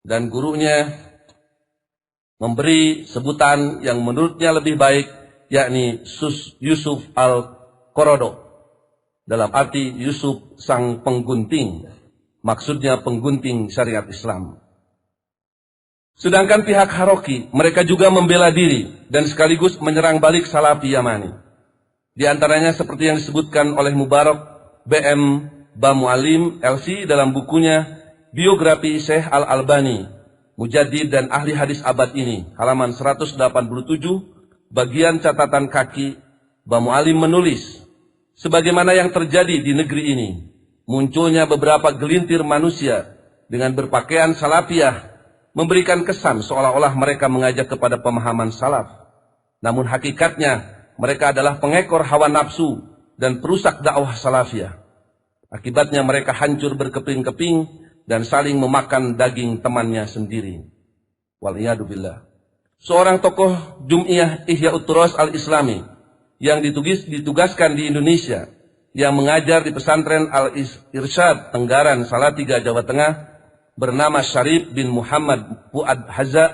dan gurunya memberi sebutan yang menurutnya lebih baik, yakni Yusuf al-Qaradawi, dalam arti Yusuf sang penggunting, maksudnya penggunting syariat Islam. Sedangkan pihak Haroki, mereka juga membela diri dan sekaligus menyerang balik Salafi Yamani. Di antaranya seperti yang disebutkan oleh Mubarak BM Bamualim LC dalam bukunya Biografi Syekh Al-Albani, Mujaddid dan Ahli Hadis Abad ini, halaman 187, bagian catatan kaki. Bamualim menulis, sebagaimana yang terjadi di negeri ini, munculnya beberapa gelintir manusia dengan berpakaian salafiyah, memberikan kesan seolah-olah mereka mengajak kepada pemahaman salaf. Namun hakikatnya mereka adalah pengekor hawa nafsu dan perusak dakwah salafiyah. Akibatnya mereka hancur berkeping-keping dan saling memakan daging temannya sendiri. Wal'iyadubillah. Seorang tokoh Jum'iyah Ihya'ut Turas Al-Islami yang ditugaskan di Indonesia, yang mengajar di pesantren Al-Irsyad Tenggaran Salatiga, Jawa Tengah, bernama Syarif bin Muhammad Fuad Haza,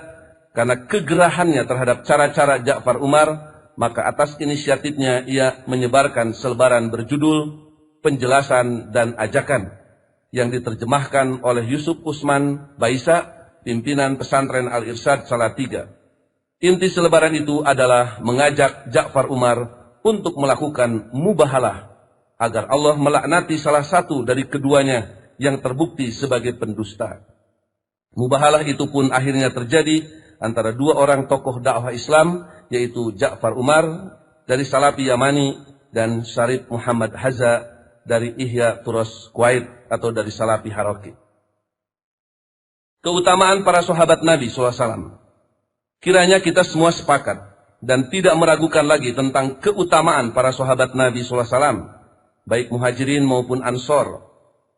karena kegerahannya terhadap cara-cara Ja'far Umar, maka atas inisiatifnya ia menyebarkan selebaran berjudul Penjelasan dan Ajakan yang diterjemahkan oleh Yusuf Usman Baisa, pimpinan pesantren Al-Irsyad Salatiga. Inti selebaran itu adalah mengajak Ja'far Umar untuk melakukan mubahalah agar Allah melaknati salah satu dari keduanya yang terbukti sebagai pendusta. Mubahalah itu pun akhirnya terjadi antara dua orang tokoh dakwah Islam, yaitu Ja'far Umar dari Salafi Yamani dan Syarif Muhammad Haza dari Ihya Turas Kuwait atau dari Salafi Haroki. Keutamaan para sahabat Nabi SAW. Kiranya kita semua sepakat dan tidak meragukan lagi tentang keutamaan para sahabat Nabi SAW, baik muhajirin maupun ansor.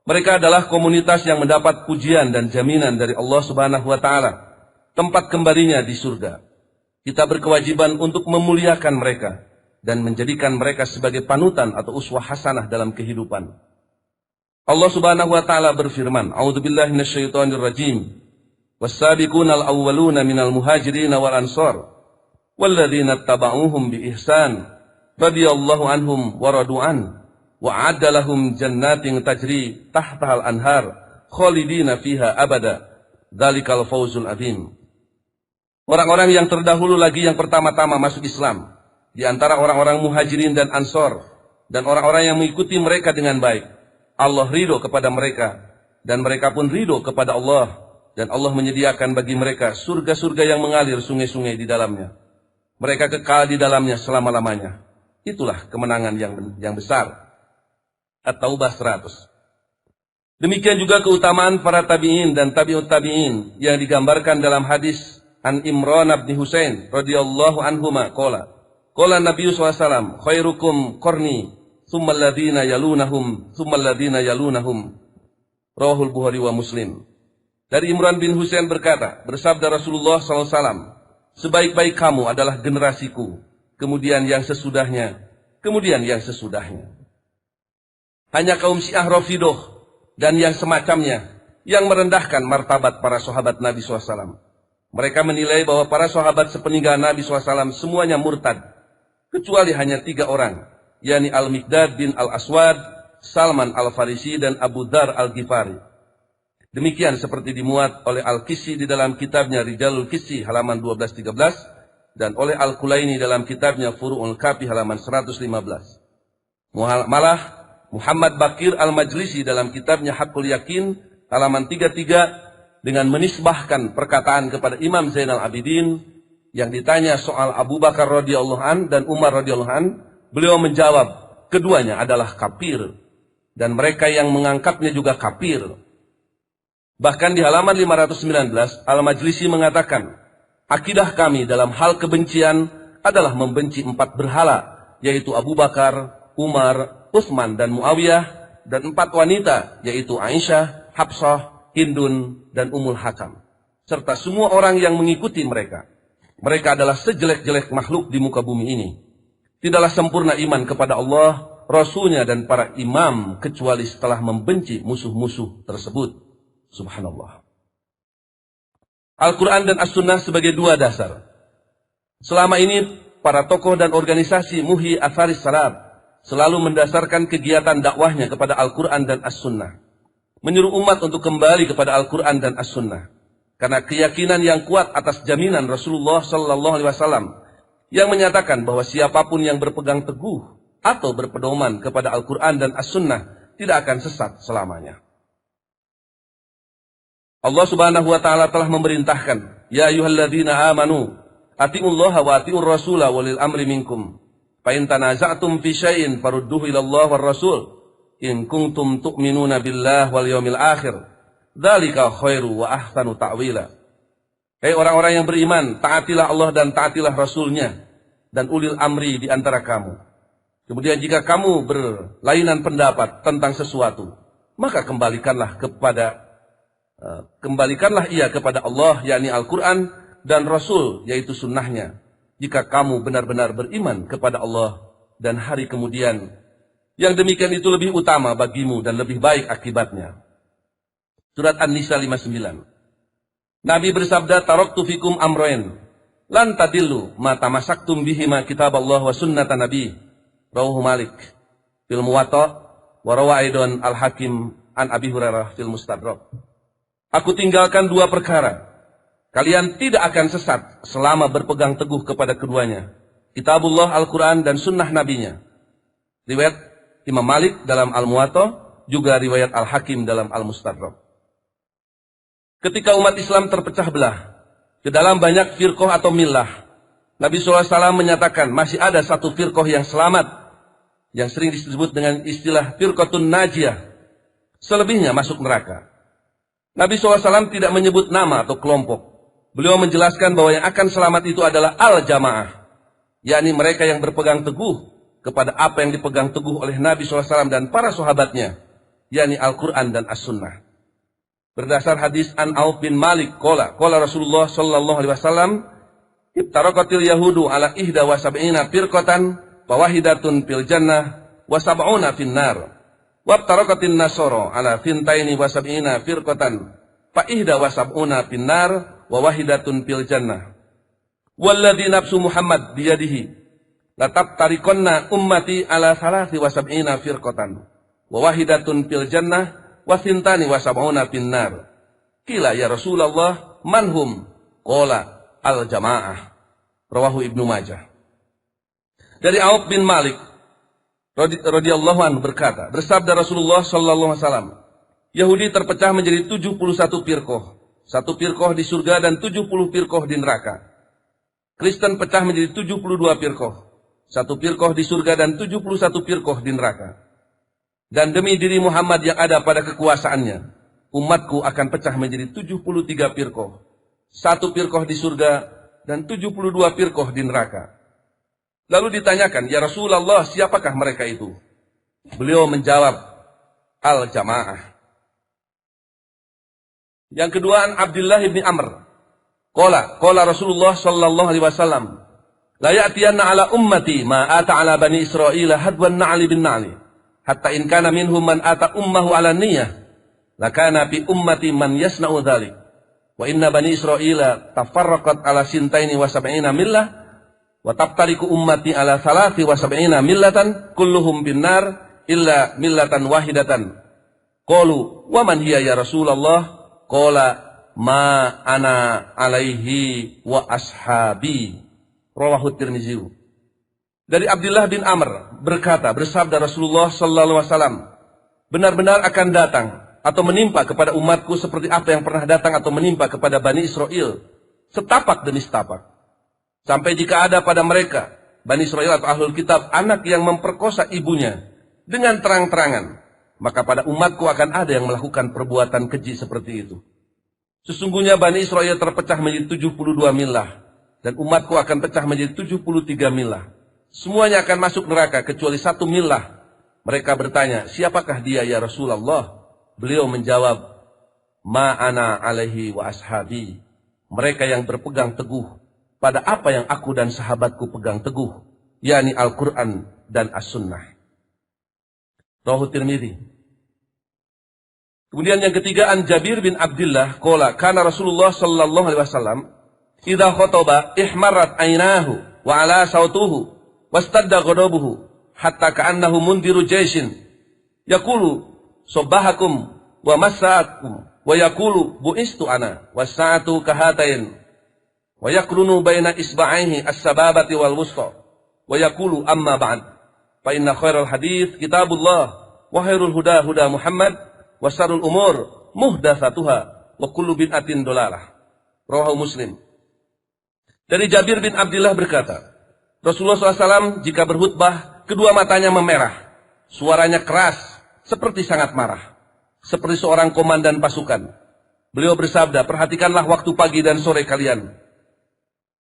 Mereka adalah komunitas yang mendapat pujian dan jaminan dari Allah Subhanahu wa Ta'ala, tempat kembalinya di surga. Kita berkewajiban untuk memuliakan mereka dan menjadikan mereka sebagai panutan atau uswah hasanah dalam kehidupan. Allah Subhanahu wa Ta'ala berfirman, A'udzubillahi minasyaitonir rajim. Was-sabiqunal awwaluna minal muhajirin wal ansar walladzina ittaba'uuhum bi ihsan radhiyallahu anhum wa radu'an wa'adda lahum jannatin tajri tahtahal anhar khalidina fiha abada dzalikal fawzul adzim. Orang-orang yang terdahulu lagi yang pertama-tama masuk Islam di antara orang-orang muhajirin dan ansor dan orang-orang yang mengikuti mereka dengan baik, Allah ridho kepada mereka dan mereka pun ridho kepada Allah, dan Allah menyediakan bagi mereka surga-surga yang mengalir sungai-sungai di dalamnya. Mereka kekal di dalamnya selama-lamanya. Itulah kemenangan yang besar. At-Taubah 100. Demikian juga keutamaan para tabi'in dan tabi'ut tabi'in yang digambarkan dalam hadis An Imran bin Husain radhiyallahu anhuma qala Nabi SAW, khairukum qarni thumma alladhina yalunahum thumma alladhina yalunahum. Rawahul Bukhari wa Muslim. Dari Imran bin Husain berkata, bersabda Rasulullah SAW, sebaik-baik kamu adalah generasiku, kemudian yang sesudahnya, kemudian yang sesudahnya. Hanya kaum Syiah Rafidah dan yang semacamnya yang merendahkan martabat para sahabat Nabi SAW. Mereka menilai bahwa para sahabat sepeninggal Nabi SAW semuanya murtad, kecuali hanya 3 orang, yakni Al-Miqdad bin Al-Aswad, Salman Al-Farisi, dan Abu Dzar Al-Ghifari. Demikian seperti dimuat oleh Al-Qisi di dalam kitabnya Rijalul Qisi halaman 12-13 dan oleh Al-Kulaini dalam kitabnya Furu'ul Kafi halaman 115. Malah Muhammad Bakir Al-Majlisi dalam kitabnya Haqqul Yakin halaman 33 dengan menisbahkan perkataan kepada Imam Zainal Abidin yang ditanya soal Abu Bakar radhiyallahu an dan Umar radhiyallahu an, beliau menjawab, keduanya adalah kafir dan mereka yang mengangkatnya juga kafir. Bahkan di halaman 519, Al-Majlisi mengatakan, akidah kami dalam hal kebencian adalah membenci 4 berhala, yaitu Abu Bakar, Umar, Utsman, dan Muawiyah, dan 4 wanita, yaitu Aisyah, Hafsah, Hindun, dan Ummul Hakam, serta semua orang yang mengikuti mereka. Mereka adalah sejelek-jelek makhluk di muka bumi ini. Tidaklah sempurna iman kepada Allah, Rasulnya, dan para imam, kecuali setelah membenci musuh-musuh tersebut. Subhanallah. Al-Quran dan As-Sunnah sebagai dua dasar. Selama ini para tokoh dan organisasi Muhyi Atharis Salaf selalu mendasarkan kegiatan dakwahnya kepada Al-Quran dan As-Sunnah, menyuruh umat untuk kembali kepada Al-Quran dan As-Sunnah, karena keyakinan yang kuat atas jaminan Rasulullah Sallallahu Alaihi Wasallam yang menyatakan bahwa siapapun yang berpegang teguh atau berpedoman kepada Al-Quran dan As-Sunnah tidak akan sesat selamanya. Allah Subhanahu wa taala telah memerintahkan, ya ayyuhalladzina amanu atiullaha wa atiur rasula walil amri minkum fa in tanaza'tum fi syai'in farudduhu ila Allah war rasul in kuntum tu'minuna billahi wal yawmil akhir dzalika khairu wa ahsanu ta'wila. Hei orang-orang yang beriman, taatilah Allah dan taatilah Rasulnya dan ulil amri di antara kamu. Kemudian jika kamu berlainan pendapat tentang sesuatu, maka kembalikanlah ia kepada Allah, yakni Al-Quran, dan Rasul, yaitu sunnahnya. Jika kamu benar-benar beriman kepada Allah dan hari kemudian, yang demikian itu lebih utama bagimu dan lebih baik akibatnya. Surat An-Nisa 59. Nabi bersabda, taraktu fikum amroin lan tadillu ma tamasaktum bihima kitab Allah wa sunnata Nabi. Rawahu Malik fil Muwatta wa rawa aidan Al-Hakim an Abi Hurairah fil Mustadrak. Aku tinggalkan dua perkara, kalian tidak akan sesat selama berpegang teguh kepada keduanya, kitabullah Al-Quran dan sunnah nabinya. Riwayat Imam Malik dalam Al-Muwatta, juga riwayat Al-Hakim dalam Al-Mustadrak. Ketika umat Islam terpecah belah ke dalam banyak firqah atau millah, Nabi SAW menyatakan masih ada satu firqah yang selamat, yang sering disebut dengan istilah firqatun najiyah. Selebihnya masuk neraka. Nabi SAW tidak menyebut nama atau kelompok. Beliau menjelaskan bahwa yang akan selamat itu adalah al-jamaah, yakni mereka yang berpegang teguh kepada apa yang dipegang teguh oleh Nabi SAW dan para sahabatnya, yakni Al-Quran dan As-Sunnah. Berdasar hadis An Auf bin Malik, qala Rasulullah sallallahu alaihi wasallam, ibtaraqatil yahudu ala ihda wa sab'ina firqatan wa wahidatun fil jannah wa sab'una fin nar. Wa ibtaraqatin nasara ala fintaini wa sab'ina firqatan fa ihda wa sab'una fin nar wa wahidatun fil jannah. Walladzi nafsu Muhammad biyadihi la tabtariqanna ummati ala salasi wa sab'ina firqatan wa wahidatun fil jannah wa thintani wa sab'una finnar. Qila ya Rasulullah manhum? Qala al-jamaah. Rawahu Ibnu Majah. Dari Auf bin Malik radhiyallahu anhu berkata, bersabda Rasulullah sallallahu alaihi wasallam, Yahudi terpecah menjadi 71 firqah. Satu firqah di surga dan 70 firqah di neraka. Kristen pecah menjadi 72 firqah. Satu firqah di surga dan 71 firqah di neraka. Dan demi diri Muhammad yang ada pada kekuasaannya, umatku akan pecah menjadi 73 firqah. Satu firqah di surga dan 72 firqah di neraka. Lalu ditanyakan, ya Rasulullah, siapakah mereka itu? Beliau menjawab, al-jamaah. Yang kedua, an Abdullah bin Amr. Qala Rasulullah sallallahu alaihi wasallam, la ya'tiyanna ala ummati ma ata ala bani Israil hadwan na'li bin na'li. Hatta in kana minhum man ata ummahu ala niyyah, lakana fi ummati man yasna'u dzalik. Wa inna bani Israila tafarraqat ala sintaini wa sab'ina millah, wa tabtariku ummati ala salasi wa sab'ina millatan, kulluhum binnar illa millatan wahidatan. Qalu wa man hiya ya Rasulullah? Qala ma ana alaihi wa ashabi. Rawahu Tirmizi. Dari Abdullah bin Amr berkata, bersabda Rasulullah sallallahu alaihi wasallam, benar-benar akan datang atau menimpa kepada umatku seperti apa yang pernah datang atau menimpa kepada Bani Israel, setapak demi setapak. Sampai jika ada pada mereka, Bani Israel atau Ahlul Kitab, anak yang memperkosa ibunya dengan terang-terangan, maka pada umatku akan ada yang melakukan perbuatan keji seperti itu. Sesungguhnya Bani Israel terpecah menjadi 72 milah, dan umatku akan pecah menjadi 73 milah. Semuanya akan masuk neraka kecuali satu milah. Mereka bertanya, siapakah dia ya Rasulullah? Beliau menjawab, ma ana alaihi wa ashabi. Mereka yang berpegang teguh pada apa yang aku dan sahabatku pegang teguh, yakni Al-Quran dan As-Sunnah. Rawahu Tirmidzi. Kemudian yang ketiga, an Jabir bin Abdullah qala kana Rasulullah sallallahu alaihi wasallam idza khotaba ihmarat ainahu wa ala sautuhu wastadda ghadabuhu hatta ka'annahu mundiru jaishin yaqulu subbahakum wa massaakum wa yaqulu bu'istu ana was-sa'atu kahatain wa yakrunu baina isba'aihi as-sababati wal wusta wa yaqulu amma ba'd fa inna khairal hadits kitabullah wa khairul huda huda Muhammad wa syarrul umur muhdatsatuha wa kullu bid'atin dolalah. Rawahu Muslim. Dari Jabir bin Abdullah berkata, Rasulullah SAW jika berkhutbah, kedua matanya memerah, suaranya keras, seperti sangat marah, seperti seorang komandan pasukan. Beliau bersabda, perhatikanlah waktu pagi dan sore kalian.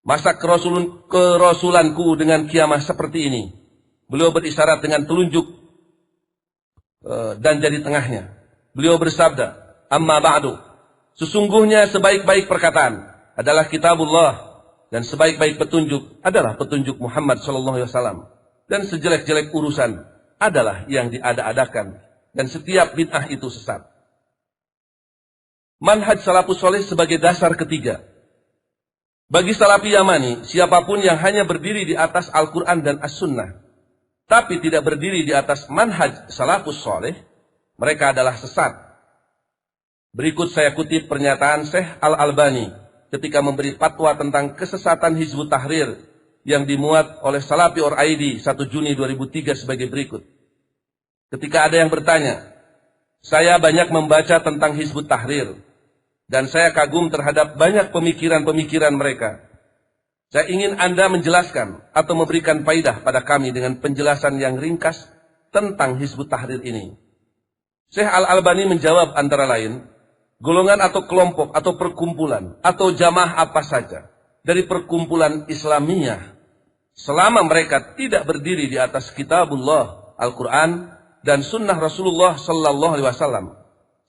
Masa kerasulanku dengan kiamah seperti ini. Beliau berisyarat dengan telunjuk dan jari tengahnya. Beliau bersabda, amma ba'du, sesungguhnya sebaik-baik perkataan adalah kitabullah, dan sebaik-baik petunjuk adalah petunjuk Muhammad sallallahu alaihi wasallam, dan sejelek-jelek urusan adalah yang diada-adakan, dan setiap bid'ah itu sesat. Manhaj salafus saleh sebagai dasar ketiga. Bagi salafi Yamani, siapapun yang hanya berdiri di atas Al-Quran dan As-Sunnah, tapi tidak berdiri di atas manhaj salafus saleh, mereka adalah sesat. Berikut saya kutip pernyataan Syekh Al-Albani ketika memberi fatwa tentang kesesatan Hizbut Tahrir yang dimuat oleh Salafi Or-Aidi 1 Juni 2003 sebagai berikut. Ketika ada yang bertanya, saya banyak membaca tentang Hizbut Tahrir dan saya kagum terhadap banyak pemikiran-pemikiran mereka. Saya ingin Anda menjelaskan atau memberikan faidah pada kami dengan penjelasan yang ringkas tentang Hizbut Tahrir ini. Syekh Al-Albani menjawab antara lain, golongan atau kelompok atau perkumpulan atau jamaah apa saja dari perkumpulan Islamiyah, selama mereka tidak berdiri di atas kitabullah, Al-Quran, dan sunnah Rasulullah sallallahu alaihi wasallam,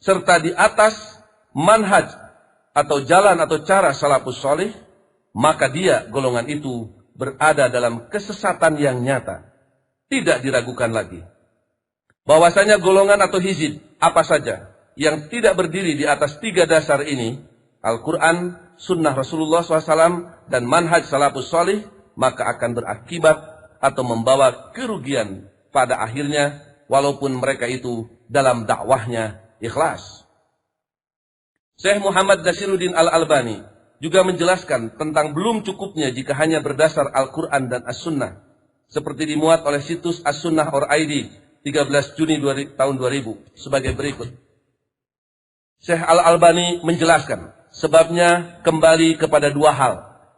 serta di atas manhaj atau jalan atau cara salafus salih, maka dia, golongan itu, berada dalam kesesatan yang nyata. Tidak diragukan lagi bahwasanya golongan atau hizib apa saja yang tidak berdiri di atas tiga dasar ini, Al-Quran, sunnah Rasulullah SAW, dan manhaj salafus salih, maka akan berakibat atau membawa kerugian pada akhirnya, walaupun mereka itu dalam dakwahnya ikhlas. Syekh Muhammad Nasiruddin Al-Albani juga menjelaskan tentang belum cukupnya jika hanya berdasar Al-Quran dan As-Sunnah, seperti dimuat oleh situs As-Sunnah Or-Aidi 13 Juni tahun 2000 sebagai berikut. Syekh Al-Albani menjelaskan sebabnya kembali kepada dua hal,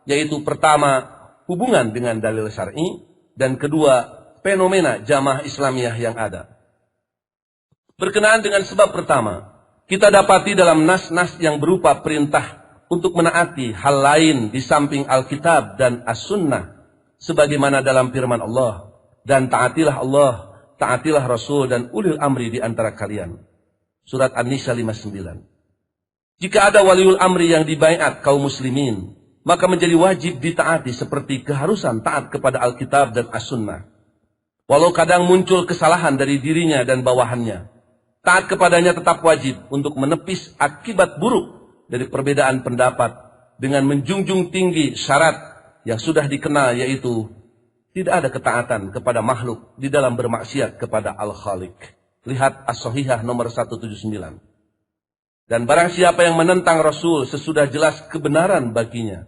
yaitu pertama, hubungan dengan dalil syar'i, dan kedua, fenomena jamaah Islamiyah yang ada. Berkenaan dengan sebab pertama, kita dapati dalam nas-nas yang berupa perintah untuk menaati hal lain di samping Alkitab dan As-Sunnah, sebagaimana dalam firman Allah, dan taatilah Allah, taatilah Rasul dan ulil amri di antara kalian. Surat An-Nisa 59. Jika ada waliul amri yang dibaiat kaum muslimin, maka menjadi wajib ditaati seperti keharusan taat kepada Alkitab dan As-Sunnah. Walau kadang muncul kesalahan dari dirinya dan bawahannya, taat kepadanya tetap wajib untuk menepis akibat buruk dari perbedaan pendapat dengan menjunjung tinggi syarat yang sudah dikenal, yaitu tidak ada ketaatan kepada makhluk di dalam bermaksiat kepada Al-Khaliq. Lihat As-Sahihah nomor 179. Dan barang siapa yang menentang Rasul sesudah jelas kebenaran baginya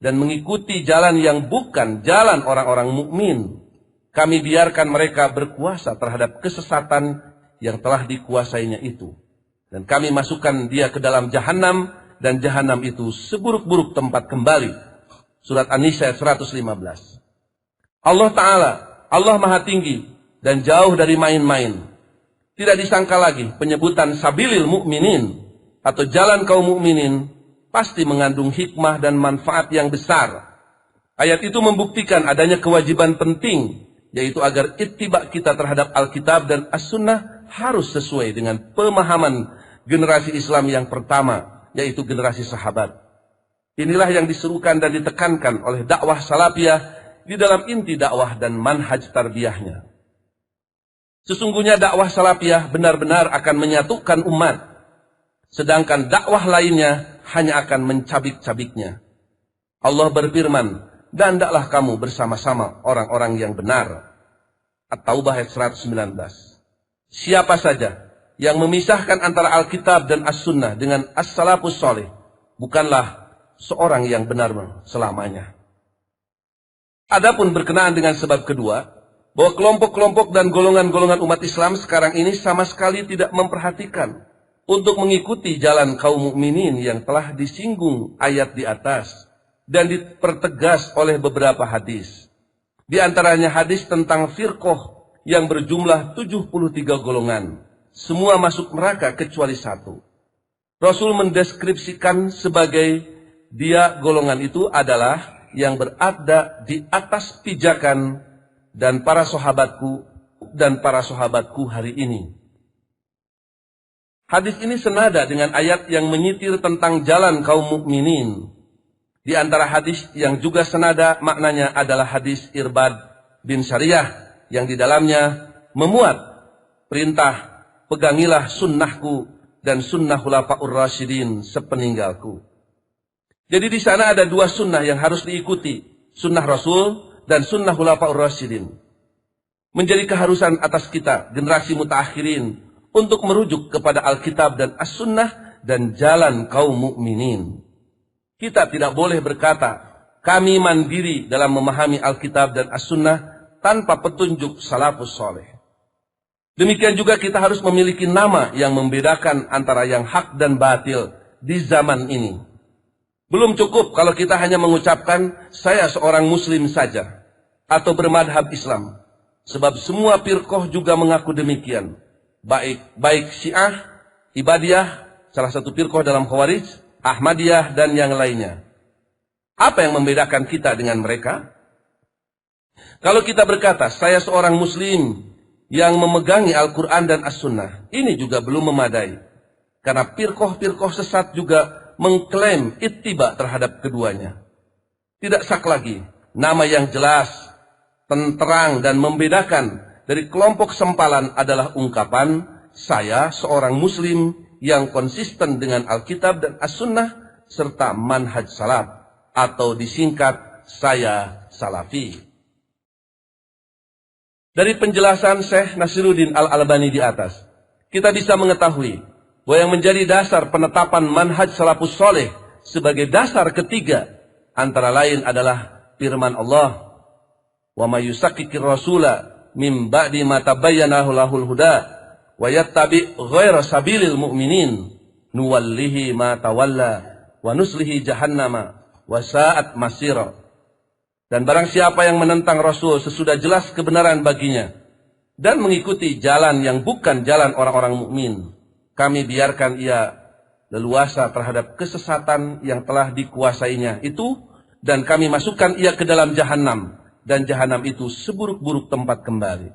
dan mengikuti jalan yang bukan jalan orang-orang mukmin, kami biarkan mereka berkuasa terhadap kesesatan yang telah dikuasainya itu. Dan kami masukkan dia ke dalam jahanam, dan jahanam itu seburuk-buruk tempat kembali. Surat An-Nisa 115. Allah Ta'ala, Allah Maha Tinggi dan jauh dari main-main. Tidak disangka lagi penyebutan sabilil mu'minin atau jalan kaum mukminin pasti mengandung hikmah dan manfaat yang besar. Ayat itu membuktikan adanya kewajiban penting, yaitu agar ittiba kita terhadap Alkitab dan As-Sunnah harus sesuai dengan pemahaman generasi Islam yang pertama, yaitu generasi sahabat. Inilah yang diserukan dan ditekankan oleh dakwah salafiyah di dalam inti dakwah dan manhaj tarbiyahnya. Sesungguhnya dakwah salafiyah benar-benar akan menyatukan umat sedangkan dakwah lainnya hanya akan mencabik-cabiknya. Allah berfirman, dan hendaklah kamu bersama-sama orang-orang yang benar. At-Taubah ayat 119. Siapa saja yang memisahkan antara Alkitab dan As-Sunnah dengan As-Salafus Salih, bukanlah seorang yang benar selamanya. Adapun berkenaan dengan sebab kedua, bahwa kelompok-kelompok dan golongan-golongan umat Islam sekarang ini sama sekali tidak memperhatikan untuk mengikuti jalan kaum mukminin yang telah disinggung ayat di atas dan dipertegas oleh beberapa hadis. Di antaranya hadis tentang firqoh yang berjumlah 73 golongan. Semua masuk neraka kecuali satu. Rasul mendeskripsikan sebagai dia golongan itu adalah yang berada di atas pijakan dan para sahabatku hari ini. Hadis ini senada dengan ayat yang menyitir tentang jalan kaum mukminin. Di antara hadis yang juga senada maknanya adalah hadis Irbad bin Syariyah yang di dalamnya memuat perintah, pegangilah sunnahku dan sunnah khulafaur rasyidin sepeninggalku. Jadi di sana ada dua sunnah yang harus diikuti, sunnah Rasul dan sunnah khulafaur rasyidin. Menjadi keharusan atas kita, generasi mutaakhirin, untuk merujuk kepada Alkitab dan As-Sunnah dan jalan kaum mukminin. Kita tidak boleh berkata, kami mandiri dalam memahami Alkitab dan As-Sunnah tanpa petunjuk salafus soleh. Demikian juga kita harus memiliki nama yang membedakan antara yang hak dan batil di zaman ini. Belum cukup kalau kita hanya mengucapkan, saya seorang muslim saja, atau bermadhab Islam. Sebab semua firqoh juga mengaku demikian. Baik Syiah, Ibadiyah, salah satu firqoh dalam Khawarij, Ahmadiyah, dan yang lainnya. Apa yang membedakan kita dengan mereka? Kalau kita berkata, saya seorang muslim yang memegangi Al-Quran dan As-Sunnah, ini juga belum memadai. Karena firqoh-firqoh sesat juga mengklaim ittiba terhadap keduanya. Tidak sak lagi, nama yang jelas, tenterang, dan membedakan dari kelompok sempalan adalah ungkapan, saya seorang muslim yang konsisten dengan Alkitab dan As-Sunnah serta manhaj salaf, atau disingkat, saya salafi. Dari penjelasan Syekh Nasiruddin Al-Albani di atas, kita bisa mengetahui bahwa yang menjadi dasar penetapan manhaj salafus soleh sebagai dasar ketiga antara lain adalah firman Allah, wa may yushaqqiqir rasula mim ba'di ma tabayyana lahul huda wa yattabi' ghaira sabilil mu'minin nuwallihi ma tawalla wa nuslihi jahannama wa sa'at masira. Dan barang siapa yang menentang Rasul sesudah jelas kebenaran baginya dan mengikuti jalan yang bukan jalan orang-orang mukmin, kami biarkan ia leluasa terhadap kesesatan yang telah dikuasainya itu, dan kami masukkan ia ke dalam jahanam, dan jahanam itu seburuk-buruk tempat kembali.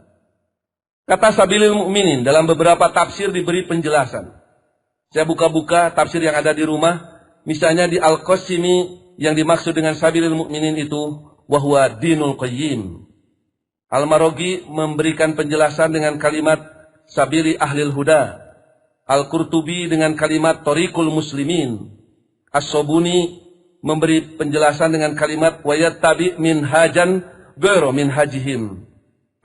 Kata sabilil mu'minin dalam beberapa tafsir diberi penjelasan. Saya buka-buka tafsir yang ada di rumah, misalnya di Al-Qasimi yang dimaksud dengan sabilil mu'minin itu wahwa dinul qayyim. Al-Maraghi memberikan penjelasan dengan kalimat sabili ahlil huda. Al-Qurtubi dengan kalimat tariqul muslimin. As-Sobuni memberi penjelasan dengan kalimat wayattabi minhajan ghairu minhajihim.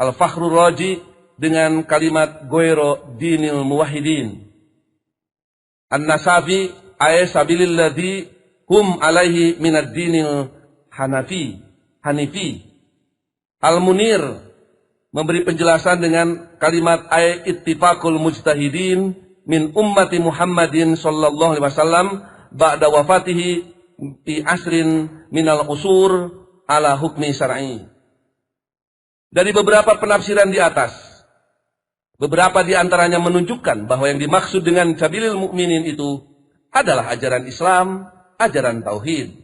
Al-Fakhrur Raji dengan kalimat ghairu dinil muwahhidin. An-Nasafi ay sabilil ladzi hum alaihi minad dinil hanifi. Al-Munir memberi penjelasan dengan kalimat ay ittifaqul mujtahidin min ummati Muhammadin sallallahu alaihi wasallam ba'da wafatihi fi asrin minal usur ala hukmi syar'i. Dari beberapa penafsiran di atas, beberapa di antaranya menunjukkan bahwa yang dimaksud dengan sabilil mukminin itu adalah ajaran Islam, ajaran tauhid.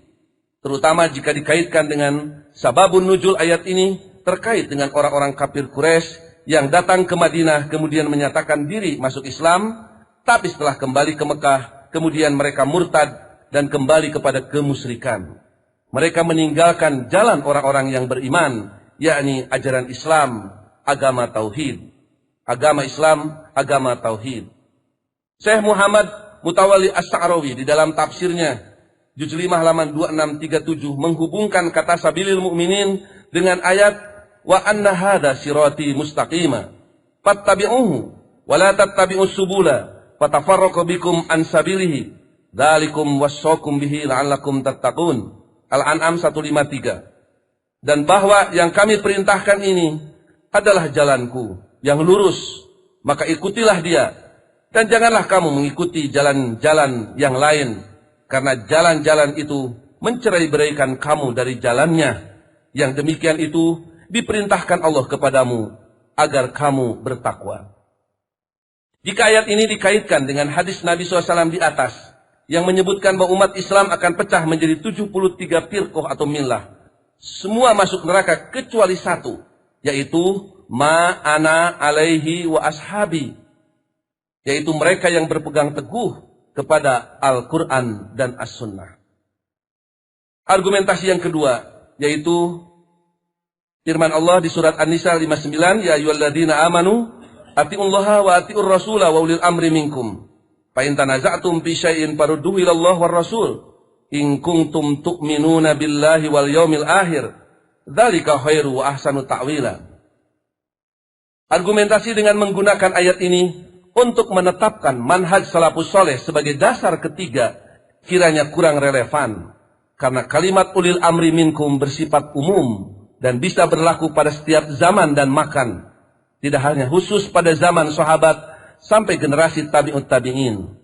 Terutama jika dikaitkan dengan sababun nuzul ayat ini terkait dengan orang-orang kafir Quraisy yang datang ke Madinah kemudian menyatakan diri masuk Islam, tapi setelah kembali ke Mekah kemudian mereka murtad dan kembali kepada kemusyrikan. Mereka meninggalkan jalan orang-orang yang beriman, yakni ajaran Islam, agama tauhid. Agama Islam, agama tauhid. Syekh Muhammad Mutawalli As-Sa'rawi di dalam tafsirnya juz 5 halaman 2637 menghubungkan kata sabilil mu'minin dengan ayat wa anna hadza sirati mustaqima fattabi'uhu wa la tattabi'us subula fatafarraqu bikum an sabilihi dzalikum wassaqum bihi la'allakum tattaqun. Al-An'am 153. Dan bahwa yang kami perintahkan ini adalah jalanku yang lurus, maka ikutilah dia, dan janganlah kamu mengikuti jalan-jalan yang lain, karena jalan-jalan itu mencerai-beraikan kamu dari jalannya. Yang demikian itu diperintahkan Allah kepadamu agar kamu bertakwa. Jika ayat ini dikaitkan dengan hadis Nabi SAW di atas yang menyebutkan bahwa umat Islam akan pecah menjadi 73 firqah atau millah, semua masuk neraka kecuali satu, yaitu ma'ana alaihi wa ashabi, yaitu mereka yang berpegang teguh kepada Al-Quran dan As-Sunnah. Argumentasi yang kedua, yaitu firman Allah di surat An-Nisa 59, ya ayyuhalladzina amanu atiullaha wa atiur rasula wa ulil amri minkum fa in tanaza'tum fi syai'in farudduhu ila Allah war rasul in kuntum tu'minuna billahi wal yaumil akhir dzalika khairu wa ahsanu ta'wila. Argumentasi dengan menggunakan ayat ini untuk menetapkan manhaj salafus saleh sebagai dasar ketiga kiranya kurang relevan, karena kalimat ulil amri minkum bersifat umum dan bisa berlaku pada setiap zaman dan makan, tidak hanya khusus pada zaman sahabat sampai generasi tabi'ut tabi'in.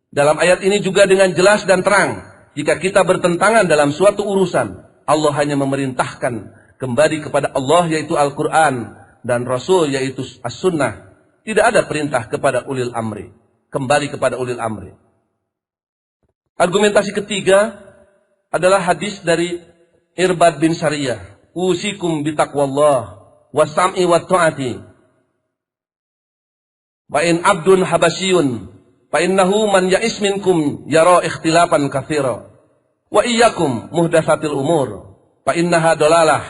Dalam ayat ini juga dengan jelas dan terang, jika kita bertentangan dalam suatu urusan, Allah hanya memerintahkan kembali kepada Allah yaitu Al-Quran dan Rasul yaitu As-Sunnah. Tidak ada perintah kepada ulil amri, kembali kepada ulil amri. Argumentasi ketiga adalah hadis dari Irbad bin Sariyah, usikum bitaqwallah wasam'i wa ta'ati wa in abdun habasyun fa innahu man ya'is minkum yara ikhtilafan katsira wa iyyakum muhdatsatil umur fa innaha dalalah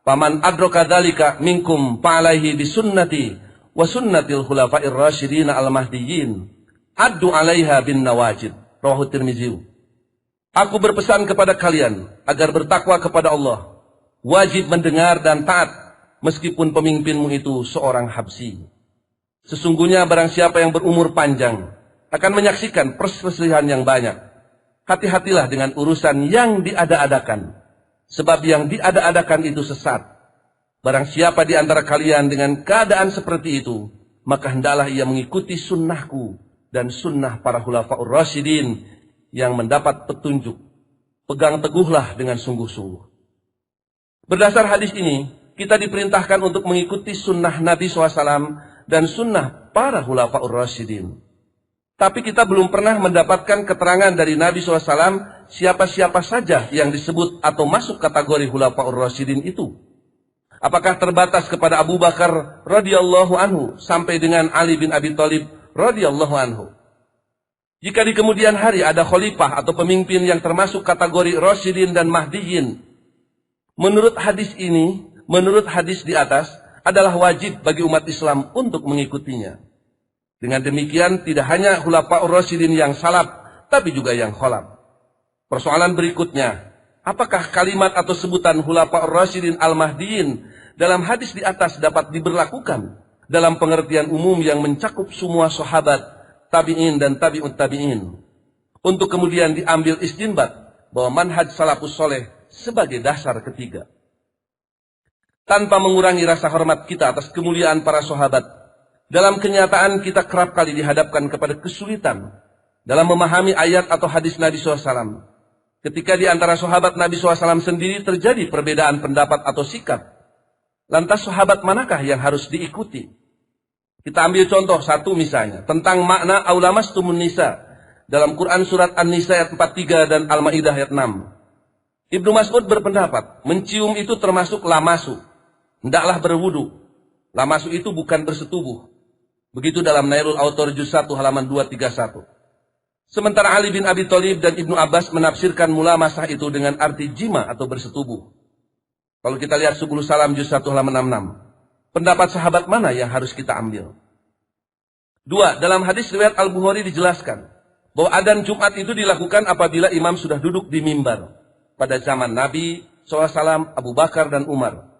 faman adraka dzalika minkum fa alaihi bisunnati wa sunnatil khulafa'ir rasyidin al-mahdiyyin addu 'alaiha bin nawajid. Rawahu Tirmizi. Aku berpesan kepada kalian agar bertakwa kepada Allah, wajib mendengar dan taat meskipun pemimpinmu itu seorang habsyi. Sesungguhnya barang siapa yang berumur panjang akan menyaksikan perselisihan yang banyak. Hati-hatilah dengan urusan yang diada-adakan, sebab yang diada-adakan itu sesat. Barang siapa di antara kalian dengan keadaan seperti itu, maka hendaklah ia mengikuti sunnahku dan sunnah para khulafa'ur rasyidin yang mendapat petunjuk. Pegang teguhlah dengan sungguh-sungguh. Berdasar hadis ini, kita diperintahkan untuk mengikuti sunnah Nabi SAW dan sunnah para khulafa'ur rasyidin. Tapi kita belum pernah mendapatkan keterangan dari Nabi SAW siapa-siapa saja yang disebut atau masuk kategori khulafa'ur rasyidin itu. Apakah terbatas kepada Abu Bakar radhiyallahu anhu sampai dengan Ali bin Abi Thalib radhiyallahu anhu? Jika di kemudian hari ada khalifah atau pemimpin yang termasuk kategori rasyidin dan mahdiyin, menurut hadis ini, menurut hadis di atas, adalah wajib bagi umat Islam untuk mengikutinya. Dengan demikian tidak hanya khulafa'ur rasyidin yang salaf, tapi juga yang khalaf. Persoalan berikutnya, apakah kalimat atau sebutan khulafa'ur rasyidin al-mahdiyin dalam hadis di atas dapat diberlakukan dalam pengertian umum yang mencakup semua sahabat, tabi'in dan tabi'ut tabi'in, untuk kemudian diambil istinbat bahwa manhaj salafus saleh sebagai dasar ketiga. Tanpa mengurangi rasa hormat kita atas kemuliaan para sahabat, dalam kenyataan kita kerap kali dihadapkan kepada kesulitan dalam memahami ayat atau hadis Nabi SAW. Ketika di antara sahabat Nabi SAW sendiri terjadi perbedaan pendapat atau sikap, lantas sahabat manakah yang harus diikuti? Kita ambil contoh satu misalnya, tentang makna aulamastumun nisa dalam Quran surat An-Nisa ayat 43 dan Al-Ma'idah ayat 6. Ibnu Mas'ud berpendapat, mencium itu termasuk lamasu. Hendaklah berwudu. Lamasu itu bukan bersetubuh. Begitu dalam Nailul Autor juz 1 halaman 231. Sementara Ali bin Abi Thalib dan Ibnu Abbas menafsirkan mulamasah itu dengan arti jima atau bersetubuh. Kalau kita lihat Subul Salam juz 1 halaman 66. Pendapat sahabat mana yang harus kita ambil? 2. Dalam hadis riwayat Al-Bukhari dijelaskan, bahwa adzan Jumat itu dilakukan apabila imam sudah duduk di mimbar. Pada zaman Nabi SAW, Abu Bakar dan Umar.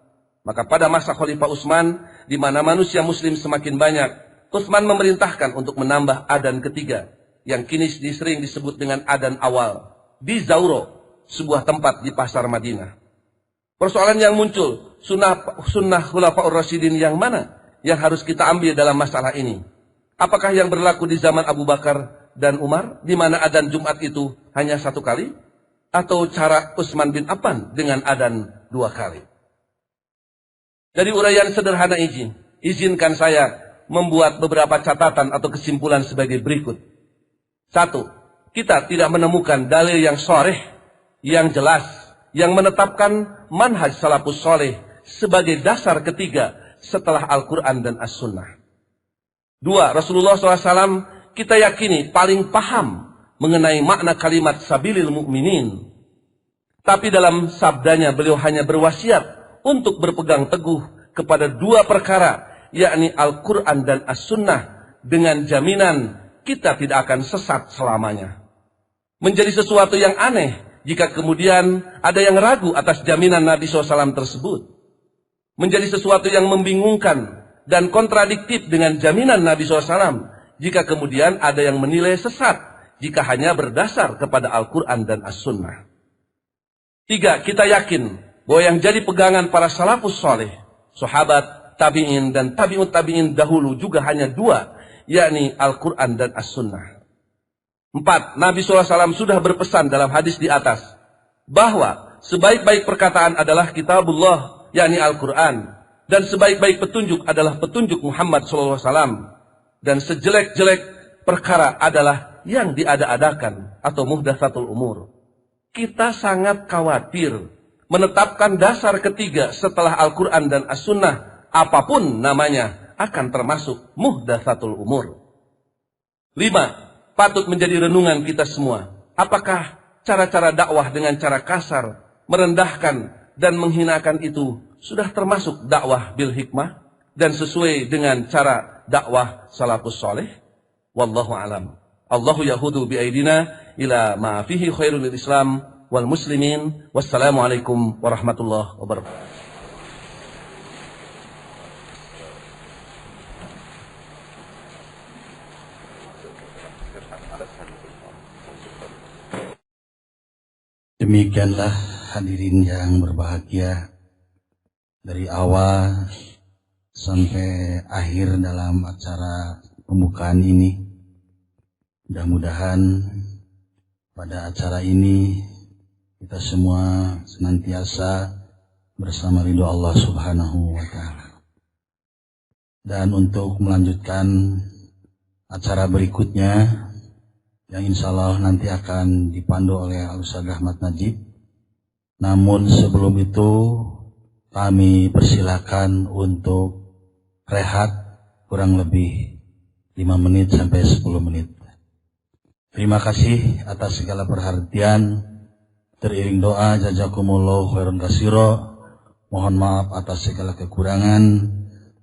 Maka pada masa Khalifah Utsman, di mana manusia muslim semakin banyak, Utsman memerintahkan untuk menambah adzan ketiga, yang kini sering disebut dengan adzan awal, di Zauro, sebuah tempat di pasar Madinah. Persoalan yang muncul, sunnah Khulafaur Rasyidin yang mana yang harus kita ambil dalam masalah ini? Apakah yang berlaku di zaman Abu Bakar dan Umar, di mana adzan Jumat itu hanya 1 kali? Atau cara Utsman bin Affan dengan adzan 2 kali? Dari uraian sederhana ini, izinkan saya membuat beberapa catatan atau kesimpulan sebagai berikut. 1. Kita tidak menemukan dalil yang sharih, yang jelas, yang menetapkan manhaj salafus saleh sebagai dasar ketiga setelah Al-Quran dan As-Sunnah. 2. Rasulullah SAW kita yakini paling paham mengenai makna kalimat sabilil mu'minin. Tapi dalam sabdanya beliau hanya berwasiat untuk berpegang teguh kepada 2 perkara, yakni Al-Quran dan As-Sunnah, dengan jaminan kita tidak akan sesat selamanya. Menjadi sesuatu yang aneh jika kemudian ada yang ragu atas jaminan Nabi SAW tersebut. Menjadi sesuatu yang membingungkan dan kontradiktif dengan jaminan Nabi SAW jika kemudian ada yang menilai sesat jika hanya berdasar kepada Al-Quran dan As-Sunnah. 3. Kita yakin bahwa yang jadi pegangan para salafus saleh, sahabat, tabi'in dan tabi'ut tabi'in dahulu juga hanya 2, yakni Al-Quran dan As-Sunnah. 4. Nabi SAW sudah berpesan dalam hadis di atas bahwa sebaik-baik perkataan adalah kitabullah, yakni Al-Quran, dan sebaik-baik petunjuk adalah petunjuk Muhammad SAW, dan sejelek-jelek perkara adalah yang diada-adakan atau muhdatsatul umur. Kita sangat khawatir menetapkan dasar ketiga setelah Al-Quran dan As-Sunnah, apapun namanya, akan termasuk muhdatsatul umur. 5. Patut menjadi renungan kita semua. Apakah cara-cara dakwah dengan cara kasar, merendahkan, dan menghinakan itu sudah termasuk dakwah bil hikmah dan sesuai dengan cara dakwah salafus saleh? Wallahu alam. Allahu yahudu bi aidina ila ma fihi khairul Islam wal muslimin. Wassalamualaikum warahmatullahi wabarakatuh. Demikianlah hadirin yang berbahagia, dari awal sampai akhir dalam acara pembukaan ini. Mudah-mudahan pada acara ini kita semua senantiasa bersama ridho Allah Subhanahu wa Ta'ala. Dan untuk melanjutkan acara berikutnya yang insya Allah nanti akan dipandu oleh Al-Ustaz Ahmad Najib. Namun sebelum itu kami persilakan untuk rehat kurang lebih 5 menit sampai 10 menit. Terima kasih atas segala perhatian. Teriring doa jazakumullahu khairan katsira. Mohon maaf atas segala kekurangan.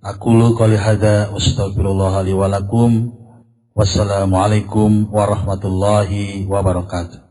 Aqulu qouli hadza astaghfirullah li wa lakum. Wassalamualaikum warahmatullahi wabarakatuh.